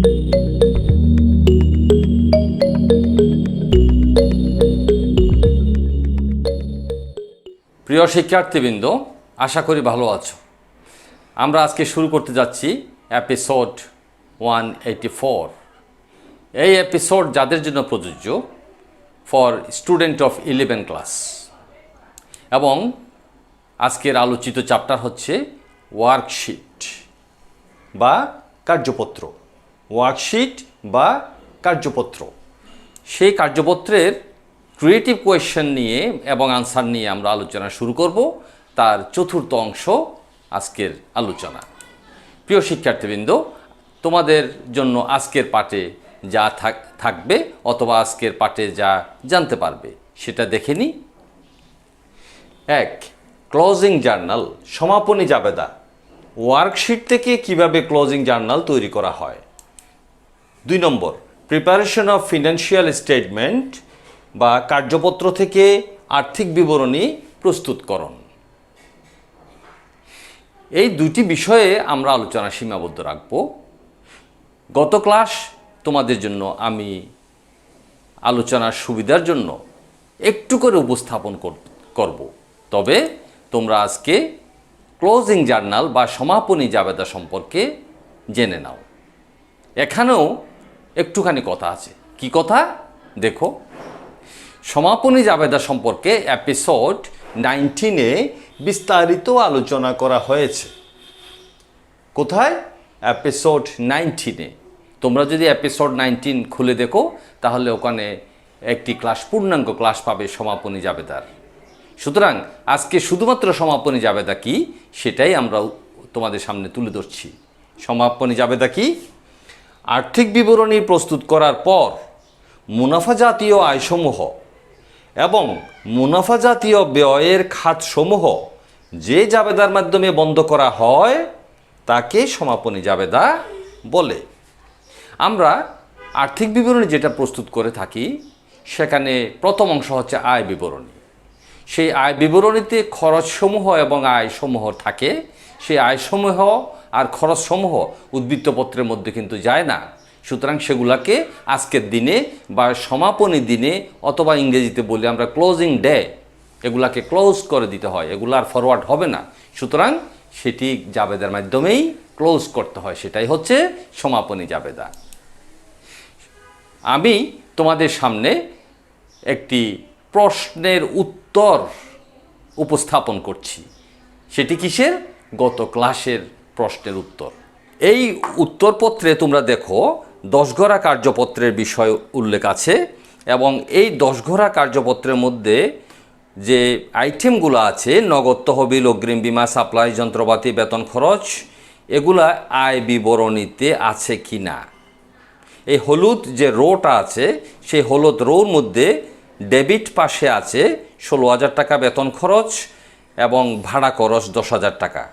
প্রিয় শিক্ষার্থীবৃন্দ, আশা করি ভালো আছো। আমরা আজকে শুরু করতে যাচ্ছি এপিসোড 184। এই এপিসোড যাদের জন্য প্রযোজ্য, ফর স্টুডেন্ট অফ 11 ক্লাস। এবং আজকের আলোচিত চ্যাপ্টার হচ্ছে ওয়ার্কশিট বা কার্যপত্র। ওয়ার্কশিট বা কার্যপত্র, সেই কার্যপত্রের ক্রিয়েটিভ কোয়েশ্চেন নিয়ে এবং আনসার নিয়ে আমরা আলোচনা শুরু করব। তার চতুর্থ অংশ আজকের আলোচনা। প্রিয় শিক্ষার্থীবৃন্দ, তোমাদের জন্য আজকের পাঠে যা থাকবে অথবা আজকের পাঠে যা জানতে পারবে সেটা দেখে নিই। 1. ক্লোজিং জার্নাল, সমাপনী জাবেদা। ওয়ার্কশিট থেকে কিভাবে ক্লোজিং জার্নাল তৈরি করা হয়। 2 নম্বর, প্রিপারেশন অফ ফিনান্সিয়াল স্টেটমেন্ট বা কার্যপত্র থেকে আর্থিক বিবরণী প্রস্তুতকরণ। এই দুটি বিষয়ে আমরা আলোচনা সীমাবদ্ধ রাখব। গত ক্লাস তোমাদের জন্য আমি আলোচনার সুবিধার জন্য একটু করে উপস্থাপন করব, তবে তোমরা আজকে ক্লোজিং জার্নাল বা সমাপনী জাবেদা সম্পর্কে জেনে নাও। এখানেও একটুখানি কথা আছে। কি কথা দেখো। সমাপনী জাবেদা সম্পর্কে এপিসোড 19-এ বিস্তারিত আলোচনা করা হয়েছে। কোথায়? এপিসোড 19-এ। তোমরা যদি এপিসোড 19 খুলে দেখো তাহলে ওখানে একটি ক্লাস, পূর্ণাঙ্গ ক্লাস পাবে সমাপনী জাবেদার। সুতরাং আজকে শুধুমাত্র সমাপনী জাবেদা কি সেটাই আমরা তোমাদের সামনে তুলে ধরছি। সমাপনী জাবেদা কি? আর্থিক বিবরণী প্রস্তুত করার পর মুনাফা জাতীয় আয়সমূহ এবং মুনাফা জাতীয় ব্যয়ের খাতসমূহ যে জাবেদার মাধ্যমে বন্ধ করা হয় তাকে সমাপনী জাবেদা বলে। আমরা আর্থিক বিবরণী যেটা প্রস্তুত করে থাকি সেখানে প্রথম অংশ হচ্ছে আয় বিবরণী। সেই আয় বিবরণীতে খরচসমূহ এবং আয়সমূহ থাকে। সেই আয়সমূহ আর খরচসমূহ উদ্বৃত্তপত্রের মধ্যে কিন্তু যায় না। সুতরাং সেগুলাকে আজকের দিনে বা সমাপনী দিনে অথবা ইংরেজিতে বলি আমরা ক্লোজিং ডে, এগুলাকে ক্লোজ করে দিতে হয়। এগুলো আর ফরওয়ার্ড হবে না। সুতরাং সেটি জাবেদার মাধ্যমেই ক্লোজ করতে হয়। সেটাই হচ্ছে সমাপনী জাবেদা। আমি তোমাদের সামনে একটি প্রশ্নের উত্তর উপস্থাপন করছি। সেটি কিসের? গত ক্লাসের প্রশ্নের উত্তর। এই উত্তরপত্রে তোমরা দেখো 10 ঘোড়া কার্যপত্রের বিষয় উল্লেখ আছে এবং এই 10 ঘোড়া কার্যপত্রের মধ্যে যে আইটেমগুলো আছে, নগদ তহবিল, অগ্রিম বীমা, সাপ্লাই, যন্ত্রপাতি, বেতন খরচ, এগুলা আয় বিবরণীতে আছে কি না। এই হলুদ যে রোটা আছে সেই হলুদ রোর মধ্যে ডেবিট পাশে আছে 16,000 টাকা বেতন খরচ এবং ভাড়া খরচ 10,000 টাকা।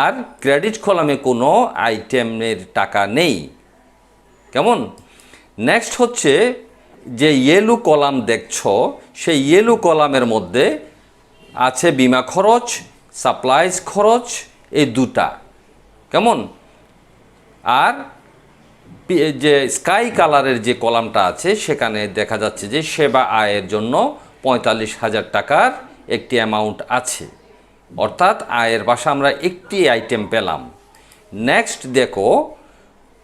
আর ক্রেডিট কলামে কোনো আইটেমের টাকা নেই। কেমন? নেক্সট হচ্ছে যে ইয়েলো কলাম দেখছো, সেই ইয়েলো কলামের মধ্যে আছে বিমা খরচ, সাপ্লাইজ খরচ, এই দুটা। কেমন? আর যে স্কাই কালারের যে কলামটা আছে সেখানে দেখা যাচ্ছে যে সেবা আয়ের জন্য 45,000 টাকার একটি অ্যামাউন্ট আছে। অর্থাৎ আয়ের পাশে আমরা একটি আইটেম পেলাম। নেক্সট দেখো,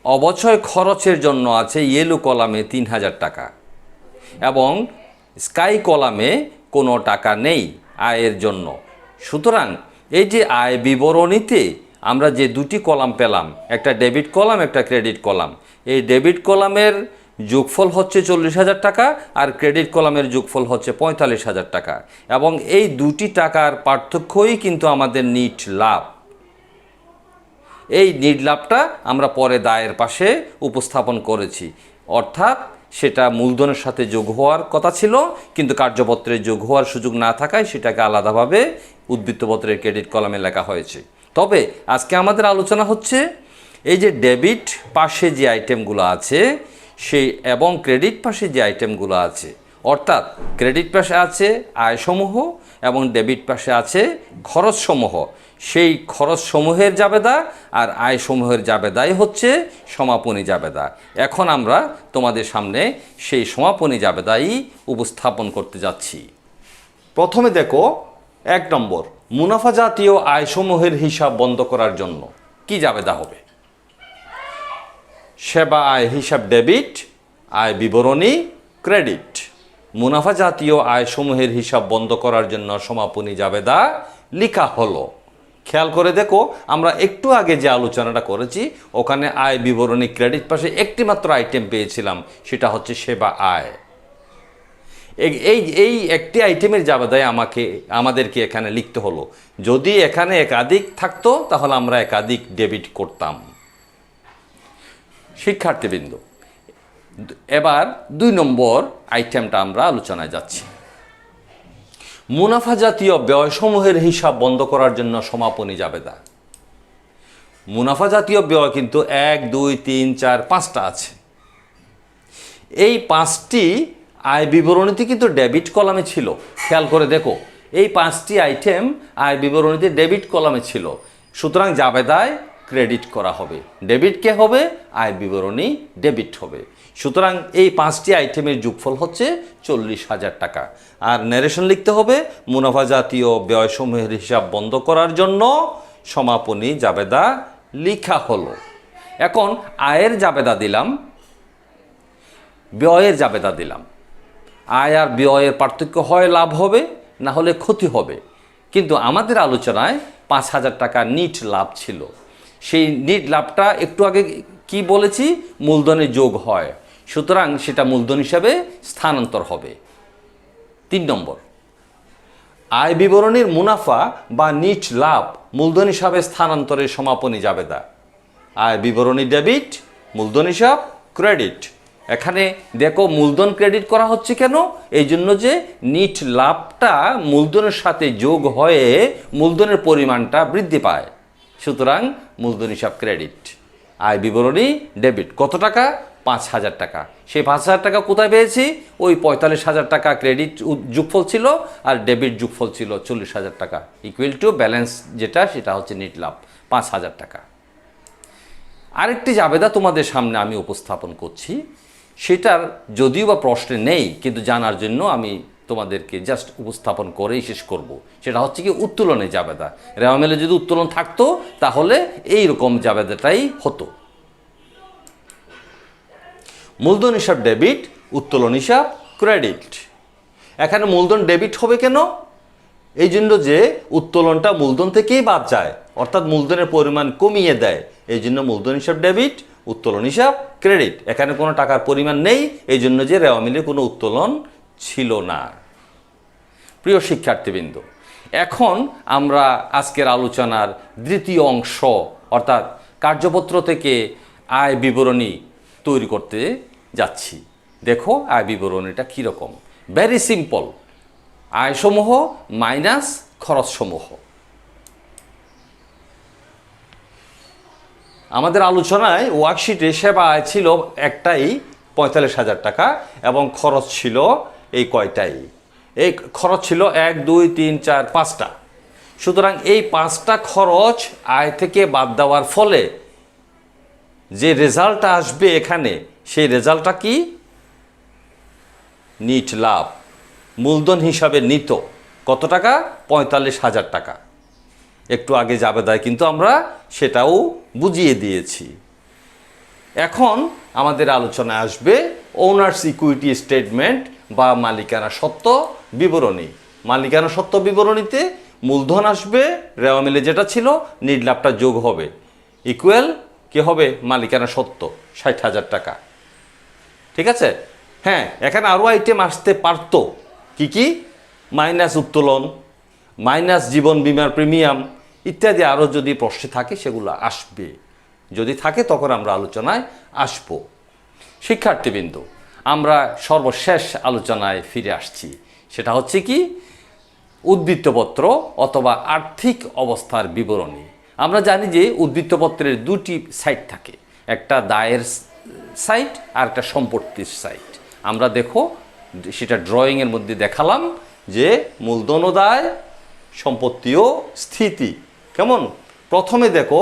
অবচয় খরচের জন্য আছে ইয়েলো কলামে 3,000 টাকা এবং স্কাই কলামে কোনো টাকা নেই আয়ের জন্য। সুতরাং এই যে আয় বিবরণীতে আমরা যে দুটি কলাম পেলাম, একটা ডেবিট কলাম, একটা ক্রেডিট কলাম, এই ডেবিট কলামের যোগফল হচ্ছে 40,000 টাকা আর ক্রেডিট কলামের যোগফল হচ্ছে 45,000 টাকা এবং এই দুটি টাকার পার্থক্যই কিন্তু আমাদের নিট লাভ। এই নিট লাভটা আমরা পরে দায়ের পাশে উপস্থাপন করেছি। অর্থাৎ সেটা মূলধনের সাথে যোগ হওয়ার কথা ছিল, কিন্তু কার্যপত্রে যোগ হওয়ার সুযোগ না থাকায় সেটাকে আলাদাভাবে উদ্বৃত্তপত্রের ক্রেডিট কলামে লেখা হয়েছে। তবে আজকে আমাদের আলোচনা হচ্ছে এই যে ডেবিট পাশে যে আইটেমগুলো আছে সেই এবং ক্রেডিট পাশে যে আইটেমগুলো আছে, অর্থাৎ ক্রেডিট পাশে আছে আয়সমূহ এবং ডেবিট পাশে আছে খরচসমূহ, সেই খরচসমূহের জাবেদা আর আয়সমূহের জাবেদাই হচ্ছে সমাপনী জাবেদা। এখন আমরা তোমাদের সামনে সেই সমাপনী জাবেদাই উপস্থাপন করতে যাচ্ছি। প্রথমে দেখো 1 নম্বর, মুনাফা জাতীয় আয়সমূহের হিসাব বন্ধ করার জন্য কি জাবেদা হবে? সেবা আয় হিসাব ডেবিট, আয় বিবরণী ক্রেডিট। মুনাফা জাতীয় আয়সমূহের হিসাব বন্ধ করার জন্য সমাপনী জাবেদা লেখা হলো। খেয়াল করে দেখো, আমরা একটু আগে যে আলোচনাটা করেছি ওখানে আয় বিবরণী ক্রেডিট পাশে একটি মাত্র আইটেম পেয়েছিলাম, সেটা হচ্ছে সেবা আয়। এই একটি আইটেমের জাবেদায় আমাদেরকে এখানে লিখতে হলো। যদি এখানে একাধিক থাকতো তাহলে আমরা একাধিক ডেবিট করতাম। শিক্ষার্থীবৃন্দ, এবার 2 নম্বর আইটেমটা আমরা আলোচনায় যাচ্ছি। মুনাফা জাতীয় ব্যয়সমূহের হিসাব বন্ধ করার জন্য সমাপনী জাবেদা। মুনাফা জাতীয় ব্যয় কিন্তু 1, 2, 3, 4, 5টা আছে। এই 5টি আয় বিবরণীতে কিন্তু ডেবিট কলামে ছিল। খেয়াল করে দেখো, এই 5টি আইটেম আয় বিবরণীতে ডেবিট কলামে ছিল, সুতরাং জাবেদায় ক্রেডিট করা হবে। ডেবিট কে হবে? আয় বিবরণী ডেবিট হবে। সুতরাং এই 5টি আইটেমের যোগফল হচ্ছে 40,000 টাকা। আর ন্যারেশন লিখতে হবে, মুনাফা জাতীয় ব্যয়সমূহের হিসাব বন্ধ করার জন্য সমাপনী জাবেদা লেখা হলো। এখন আয়ের জাবেদা দিলাম, ব্যয়ের জাবেদা দিলাম। আয় আর ব্যয়ের পার্থক্য হয় লাভ হবে, না হলে ক্ষতি হবে। কিন্তু আমাদের আলোচনায় 5,000 টাকা নিট লাভ ছিল। সেই নিট লাভটা একটু আগে কি বলেছি? মূলধনে যোগ হয়, সুতরাং সেটা মূলধন হিসাবে স্থানান্তর হবে। 3 নম্বর, আয় বিবরণীর মুনাফা বা নিট লাভ মূলধন হিসাবে স্থানান্তরের সমাপনী জাবেদা। আয় বিবরণী ডেবিট, মূলধন হিসাব ক্রেডিট। এখানে দেখো মূলধন ক্রেডিট করা হচ্ছে কেন? এই জন্য যে নিট লাভটা মূলধনের সাথে যোগ হয়ে মূলধনের পরিমাণটা বৃদ্ধি পায়, সুতরাং মূলধন হিসাব ক্রেডিট। আয় বিবরণী ডেবিট। কত টাকা? 5,000 টাকা। সেই 5,000 টাকা কোথায় পেয়েছি? ওই 45,000 টাকা ক্রেডিট যোগফল ছিল আর ডেবিট যোগফল ছিল 40,000 টাকা, ইকুয়াল টু ব্যালেন্স যেটা, সেটা হচ্ছে নিট লাভ 5,000 টাকা। আরেকটি জাবেদা তোমাদের সামনে আমি উপস্থাপন করছি, সেটার যদিও বা প্রশ্নে নেই, কিন্তু জানার জন্য আমি তোমাদেরকে জাস্ট উপস্থাপন করেই শেষ করব। সেটা হচ্ছে কি উত্তোলনের জাবেদা। রেওয়া মিলে যদি উত্তোলন থাকতো তাহলে এইরকম জাবেদাটাই হতো। মূলধন হিসাব ডেবিট, উত্তোলন হিসাব ক্রেডিট। এখানে মূলধন ডেবিট হবে কেন? এই জন্য যে উত্তোলনটা মূলধন থেকেই বাদ যায়, অর্থাৎ মূলধনের পরিমাণ কমিয়ে দেয়, এই জন্য মূলধন হিসাব ডেবিট, উত্তোলন হিসাব ক্রেডিট। এখানে কোনো টাকার পরিমাণ নেই, এই জন্য যে রেওয়া মিলে কোনো উত্তোলন ছিল না। প্রিয় শিক্ষার্থীবৃন্দ, এখন আমরা আজকের আলোচনার দ্বিতীয় অংশ অর্থাৎ কার্যপত্র থেকে আয় বিবরণী তৈরি করতে যাচ্ছি। দেখো আয় বিবরণীটা কীরকম। ভেরি সিম্পল, আয়সমূহ মাইনাস খরচসমূহ। আমাদের আলোচনায় ওয়ার্কশিটে সেবা আয় ছিল একটাই 45,000 টাকা এবং খরচ ছিল এই কয়টাই। এই খরচ ছিল 1, 2, 3, 4, 5টা। সুতরাং এই 5টা খরচ আয় থেকে বাদ দেওয়ার ফলে যে রেজাল্টটা আসবে এখানে, সেই রেজাল্টটা কি? নিট লাভ, মূলধন হিসাবে নিত কত টাকা? 45,000 টাকা। একটু আগে জাবেদায় কিন্তু আমরা সেটাও বুঝিয়ে দিয়েছি। এখন আমাদের আলোচনায় আসবে ওনার্স ইকুইটি স্টেটমেন্ট বা মালিকানা সত্ত্ব বিবরণী। মালিকানা সত্ত্ব বিবরণীতে মূলধন আসবে রেওয়া মিলে যেটা ছিল, নিট লাভটা যোগ হবে, ইকুয়াল কি হবে? মালিকানা সত্ত্ব 60,000 টাকা। ঠিক আছে? হ্যাঁ, এখানে আরও আইটেম আসতে পারতো। কি কি? মাইনাস উত্তোলন, মাইনাস জীবন বিমার প্রিমিয়াম ইত্যাদি আরও যদি প্রশ্নে থাকে সেগুলো আসবে। যদি থাকে তখন আমরা আলোচনায় আসব। শিক্ষার্থীবৃন্দ, আমরা সর্বশেষ আলোচনায় ফিরে আসছি। সেটা হচ্ছে কি? উদ্বৃত্তপত্র অথবা আর্থিক অবস্থার বিবরণী। আমরা জানি যে উদ্বৃত্তপত্রের 2টি সাইট থাকে, একটা দায়ের সাইট আর একটা সম্পত্তির সাইট। আমরা দেখো সেটা ড্রয়িংয়ের মধ্যে দেখালাম যে মূলধন ও দায়, সম্পত্তি ও স্থিতি, কেমন? প্রথমে দেখো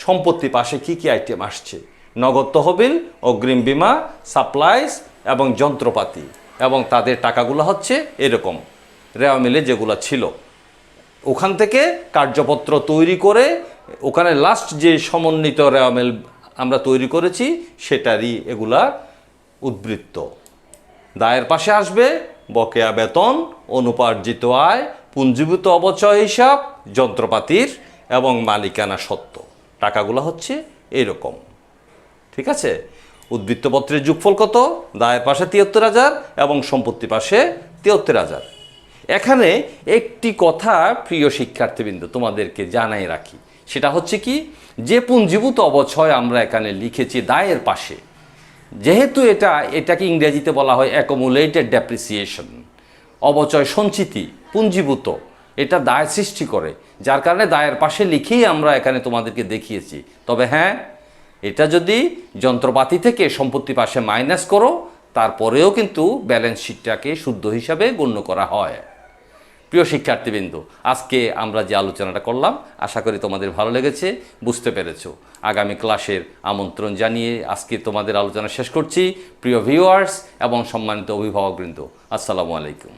সম্পত্তি পাশে কি কি আইটেম আসছে, নগদ তহবিল, অগ্রিম বীমা, সাপ্লাইজ এবং যন্ত্রপাতি, এবং তাদের টাকাগুলো হচ্ছে এরকম রেওয়া মিলে যেগুলো ছিল। ওখান থেকে কার্যপত্র তৈরি করে ওখানে লাস্ট যে সমন্বিত রেওয়া মিল আমরা তৈরি করেছি সেটারই এগুলা উদ্বৃত্ত। দায়ের পাশে আসবে বকেয়া বেতন, অনুপার্জিত আয়, পুঞ্জীভূত অবচয় হিসাব, যন্ত্রপাতির এবং মালিকানা সত্ত্ব। টাকাগুলো হচ্ছে এরকম, ঠিক আছে? উদ্বৃত্তপত্রের যোগফল কত? দায়ের পাশে ৭৩,০০০ এবং সম্পত্তি পাশে ৭৩,০০০। এখানে একটি কথা প্রিয় শিক্ষার্থীবৃন্দ তোমাদেরকে জানাই রাখি, সেটা হচ্ছে কি, যে পুঞ্জীভূত অবচয় আমরা এখানে লিখেছি দায়ের পাশে, যেহেতু এটাকে ইংরেজিতে বলা হয় অ্যাকুমুলেটেড ডেপ্রিসিয়েশন, অবচয় সঞ্চিতি পুঞ্জীভূত, এটা দায় সৃষ্টি করে, যার কারণে দায়ের পাশে লিখেই আমরা এখানে তোমাদেরকে দেখিয়েছি। তবে হ্যাঁ, এটা যদি যন্ত্রপাতি থেকে সম্পত্তি পাশে মাইনাস করো তারপরেও কিন্তু ব্যালেন্স শিটটাকে শুদ্ধ হিসাবে গণ্য করা হয়। প্রিয় শিক্ষার্থীবৃন্দ, আজকে আমরা যে আলোচনাটা করলাম আশা করি তোমাদের ভালো লেগেছে, বুঝতে পেরেছো। আগামী ক্লাসের আমন্ত্রণ জানিয়ে আজকে তোমাদের আলোচনা শেষ করছি। প্রিয় ভিউয়ার্স এবং সম্মানিত অভিভাবকবৃন্দ, আসসালামু আলাইকুম।